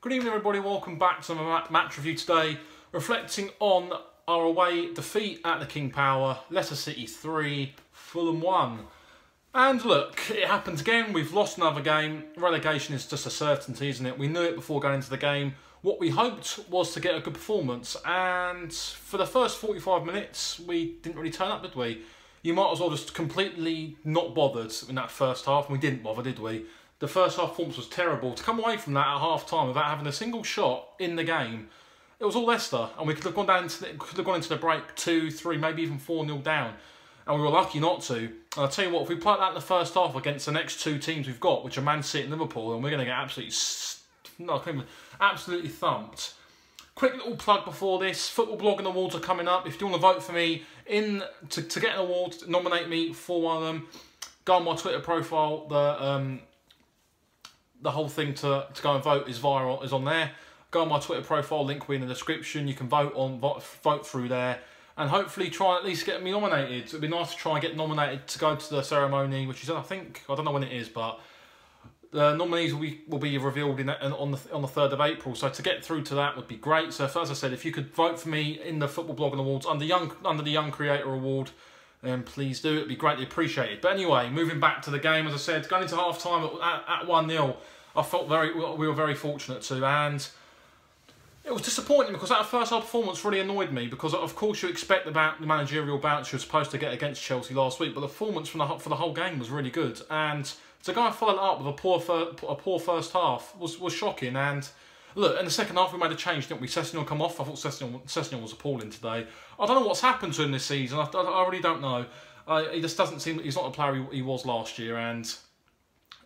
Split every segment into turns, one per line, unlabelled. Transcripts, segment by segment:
Good evening everybody, welcome back to my match review today, reflecting on our away defeat at the King Power, Leicester City 3, Fulham 1. And look, it happens again, we've lost another game. Relegation is just a certainty, isn't it? We knew it before going into the game. What we hoped was to get a good performance, and for the first 45 minutes, we didn't really turn up, did we? You might as well just completely not bothered in that first half, and we didn't bother, did we? The first half performance was terrible. To come away from that at half-time without having a single shot in the game, it was all Leicester, and we could have gone into the break 2-3, maybe even 4-0 down, and we were lucky not to. And I'll tell you what, if we play that in the first half against the next two teams we've got, which are Man City and Liverpool, then we're going to get absolutely thumped. Quick little plug before this: football blogging awards are coming up. If you want to vote for me to get an award, nominate me for one of them. Go on my Twitter profile. The whole thing to go and vote is on there. Go on my Twitter profile, link will be in the description. You can vote through there, and hopefully try and at least get me nominated. It'd be nice to try and get nominated to go to the ceremony, which is I don't know when it is, but the nominees will be revealed on the 3rd of April. So to get through to that would be great. So as I said, if you could vote for me in the football blogging awards under the Young Creator Award, please do. It'd be greatly appreciated. But anyway, moving back to the game, as I said, going into half time at 1-0, I felt we were very fortunate to, and it was disappointing because that first half performance really annoyed me, because of course you expect the managerial bounce you were supposed to get against Chelsea last week, but the performance for the whole game was really good, and to go and follow it up with a poor first half was shocking. And look, in the second half we made a change, didn't we? Sessegnon come off. I thought Sessegnon was appalling today. I don't know what's happened to him this season. I really don't know. He just doesn't seem. He's not the player he was last year, and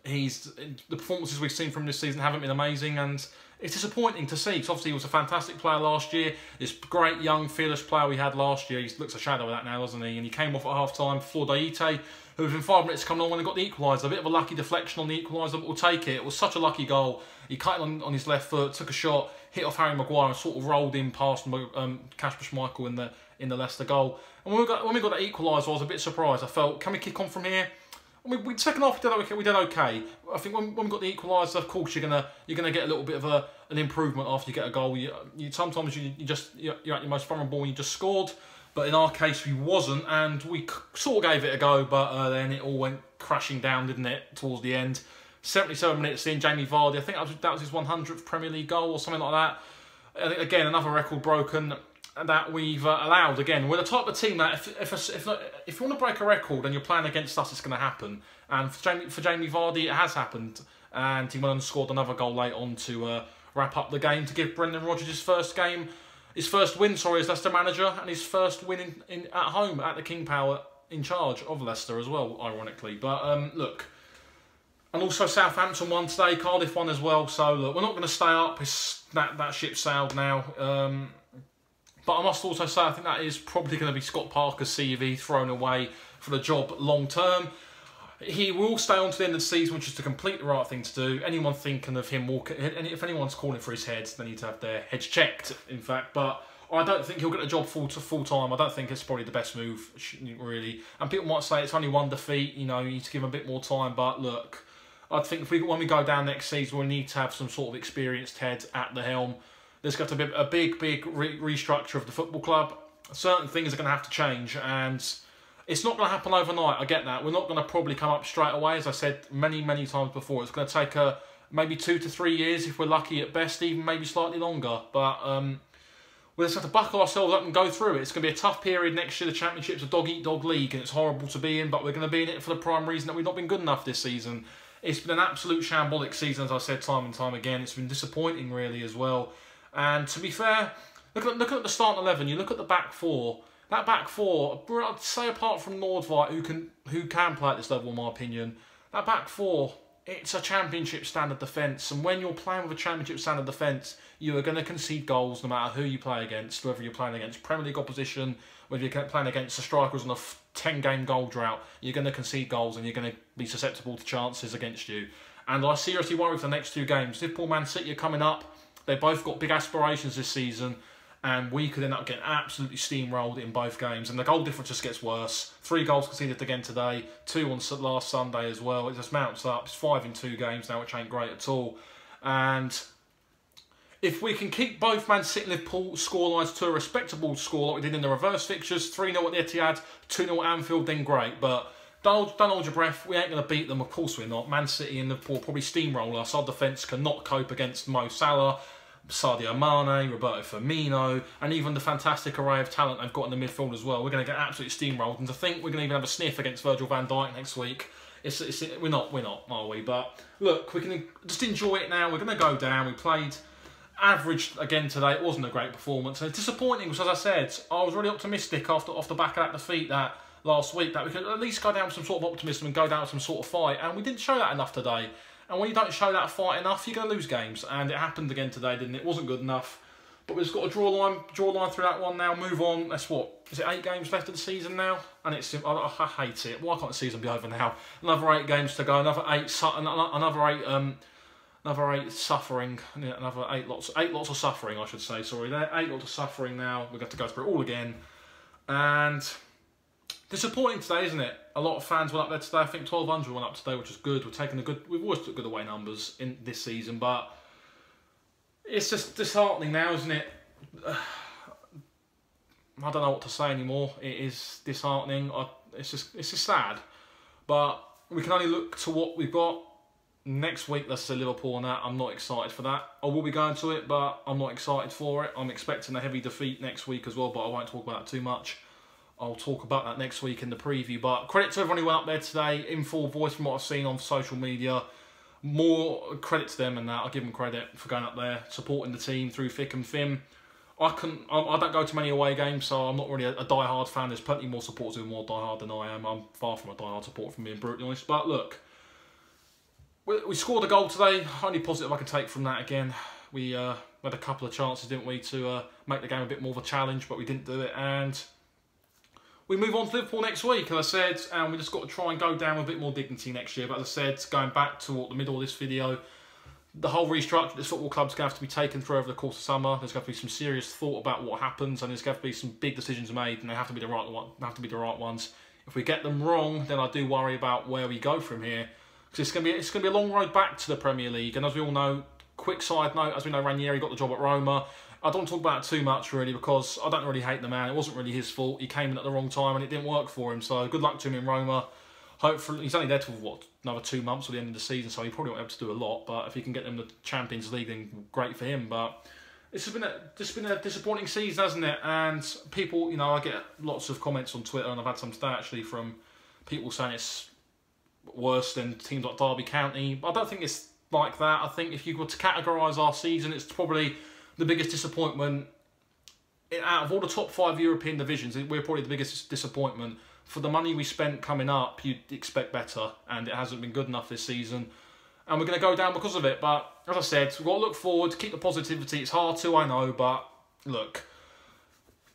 the performances we've seen from this season haven't been amazing, and it's disappointing to see, because obviously he was a fantastic player last year. This great young fearless player we had last year, he looks a shadow of that now, doesn't he? And he came off at half time for Daite, who within 5 minutes come on when he got the equaliser. A bit of a lucky deflection on the equaliser, but we'll take it. It was such a lucky goal. He cut it on his left foot, took a shot, hit off Harry Maguire, and sort of rolled in past Kasper Schmeichel in the Leicester goal. And when we got that equaliser, I was a bit surprised. I felt, can we kick on from here? I mean, second half we did okay. I think when we got the equaliser, of course you're gonna get a little bit of an improvement after you get a goal. Sometimes you're at your most vulnerable when you just scored, but in our case we wasn't, and we sort of gave it a go, but then it all went crashing down, didn't it? Towards the end, 77 minutes in, Jamie Vardy, I think that was his 100th Premier League goal or something like that. Again, another record broken that we've allowed. Again, we're the type of team that if you want to break a record and you're playing against us, it's going to happen. And for Jamie Vardy, it has happened, and he went and scored another goal late on to wrap up the game, to give Brendan Rodgers his first win, as Leicester manager, and his first win at home at the King Power, in charge of Leicester as well, ironically. But look, and also Southampton won today, Cardiff won as well. So look, we're not going to stay up. That ship sailed now. But I must also say, I think that is probably going to be Scott Parker's CV thrown away for the job long term. He will stay on to the end of the season, which is to complete the right thing to do. Anyone thinking of him walking, if anyone's calling for his head, they need to have their heads checked, in fact. But I don't think he'll get a job full time. I don't think it's probably the best move, really. And people might say it's only one defeat, you need to give him a bit more time. But look, I think when we go down next season, we need to have some sort of experienced head at the helm. There's got to be a big restructure of the football club. Certain things are going to have to change, and it's not going to happen overnight. I get that. We're not going to probably come up straight away, as I said many times before. It's going to take maybe 2 to 3 years if we're lucky at best, even maybe slightly longer. But we'll just have to buckle ourselves up and go through it. It's going to be a tough period next year. The Championship's a dog-eat-dog league, and it's horrible to be in, but we're going to be in it for the prime reason that we've not been good enough this season. It's been an absolute shambolic season, as I said time and time again. It's been disappointing, really, as well. And to be fair, look at the starting 11. You look at the back four. That back four, I'd say apart from Nordveit, who can play at this level, in my opinion, that back four, it's a Championship standard defence. And when you're playing with a Championship standard defence, you are going to concede goals no matter who you play against. Whether you're playing against Premier League opposition, whether you're playing against the strikers on a 10-game goal drought, you're going to concede goals and you're going to be susceptible to chances against you. And I seriously worry for the next 2 games. Liverpool, Man City are coming up. They both got big aspirations this season, and we could end up getting absolutely steamrolled in both games. And the goal difference just gets worse. 3 goals conceded again today, 2 on last Sunday as well. It just mounts up. It's 5 in 2 games now, which ain't great at all. And If we can keep both Man City and Liverpool scorelines to a respectable score like we did in the reverse fixtures, 3-0 at the Etihad, 2-0 at Anfield, then great. But don't hold your breath. We ain't going to beat them. Of course we're not. Man City and Liverpool probably steamroll us. Our defence cannot cope against Mo Salah, Sadio Mane, Roberto Firmino, and even the fantastic array of talent they've got in the midfield as well. We're going to get absolutely steamrolled. And to think we're going to even have a sniff against Virgil van Dijk next week, we're not, are we? But look, we can just enjoy it now. We're going to go down. We played average again today. It wasn't a great performance. And it's disappointing because, as I said, I was really optimistic off the back of that defeat that last week that we could at least go down with some sort of optimism and go down with some sort of fight. And we didn't show that enough today. And when you don't show that fight enough, you're going to lose games. And it happened again today, didn't it? It wasn't good enough. But we've just got to draw a line through that one now, move on. That's what, is it 8 games left of the season now? And it's, I hate it. Why can't the season be over now? Another 8 games to go, another 8 suffering, another 8 lots of suffering, I should say. Sorry, there 8 lots of suffering now. We're going to have to go through it all again. And disappointing today, isn't it? A lot of fans went up there today. I think 1,200 went up today, which is good. We've always took good away numbers in this season, but it's just disheartening now, isn't it? I don't know what to say anymore. It is disheartening. It's just sad. But we can only look to what we've got. Next week, let's say Liverpool and that. I'm not excited for that. I will be going to it, but I'm not excited for it. I'm expecting a heavy defeat next week as well, but I won't talk about that too much. I'll talk about that next week in the preview. But credit to everyone who went up there today in full voice from what I've seen on social media. More credit to them and that. I'll give them credit for going up there, supporting the team through thick and thin. I don't go to many away games, so I'm not really a die-hard fan. There's plenty more supporters who are more die-hard than I am. I'm far from a die-hard supporter, from being brutally honest. But look, we scored a goal today. Only positive I can take from that again. We had a couple of chances, didn't we, to make the game a bit more of a challenge, but we didn't do it. And we move on to Liverpool next week, as I said, and we just got to try and go down with a bit more dignity next year. But as I said, going back to the middle of this video, the whole restructure of this football club is going to have to be taken through over the course of summer. There's going to be some serious thought about what happens, and there's going to be some big decisions made, and they have to be the right ones. If we get them wrong, then I do worry about where we go from here, because it's going to be a long road back to the Premier League. And as we all know, quick side note, as we know, Ranieri got the job at Roma. I don't want to talk about it too much, really, because I don't really hate the man. It wasn't really his fault. He came in at the wrong time and it didn't work for him. So good luck to him in Roma. Hopefully, he's only there till, what, another 2 months or the end of the season, so he probably won't be able to do a lot. But if he can get them the Champions League, then great for him. But it's just been a disappointing season, hasn't it? And people, I get lots of comments on Twitter, and I've had some today, actually, from people saying it's worse than teams like Derby County. But I don't think it's like that. I think if you were to categorise our season, it's probably the biggest disappointment out of all the top 5 European divisions. We're probably the biggest disappointment. For the money we spent coming up, you'd expect better, and it hasn't been good enough this season. And we're going to go down because of it. But as I said, we've got to look forward, keep the positivity. It's hard to, I know, but look,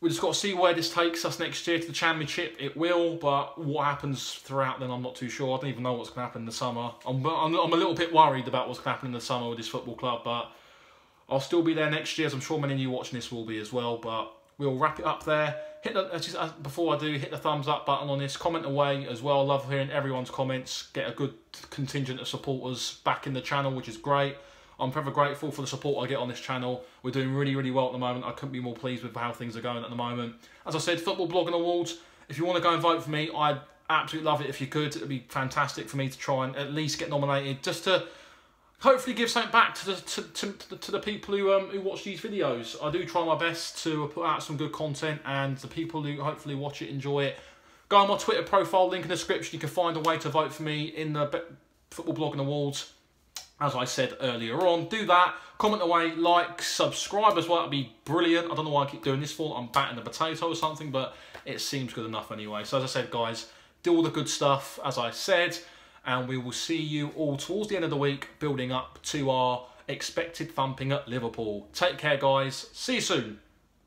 we just got to see where this takes us next year to the Championship. It will, but what happens throughout then, I'm not too sure. I don't even know what's going to happen in the summer. I'm a little bit worried about what's going to happen in the summer with this football club, but I'll still be there next year, as I'm sure many of you watching this will be as well. But we'll wrap it up there. Before I do, hit the thumbs up button on this. Comment away as well. I love hearing everyone's comments. Get a good contingent of supporters back in the channel, which is great. I'm forever grateful for the support I get on this channel. We're doing really, really well at the moment. I couldn't be more pleased with how things are going at the moment. As I said, Football Blogging Awards. If you want to go and vote for me, I'd absolutely love it if you could. It would be fantastic for me to try and at least get nominated, just to hopefully give something back to the people who watch these videos. I do try my best to put out some good content, and the people who hopefully watch it enjoy it. Go on my Twitter profile, link in the description. You can find a way to vote for me in the Football Blogging Awards. As I said earlier on, do that. Comment away, like, subscribe as well. That'd be brilliant. I don't know why I keep doing this for. I'm batting the potato or something, but it seems good enough anyway. So as I said, guys, do all the good stuff, as I said. And we will see you all towards the end of the week, building up to our expected thumping at Liverpool. Take care, guys. See you soon.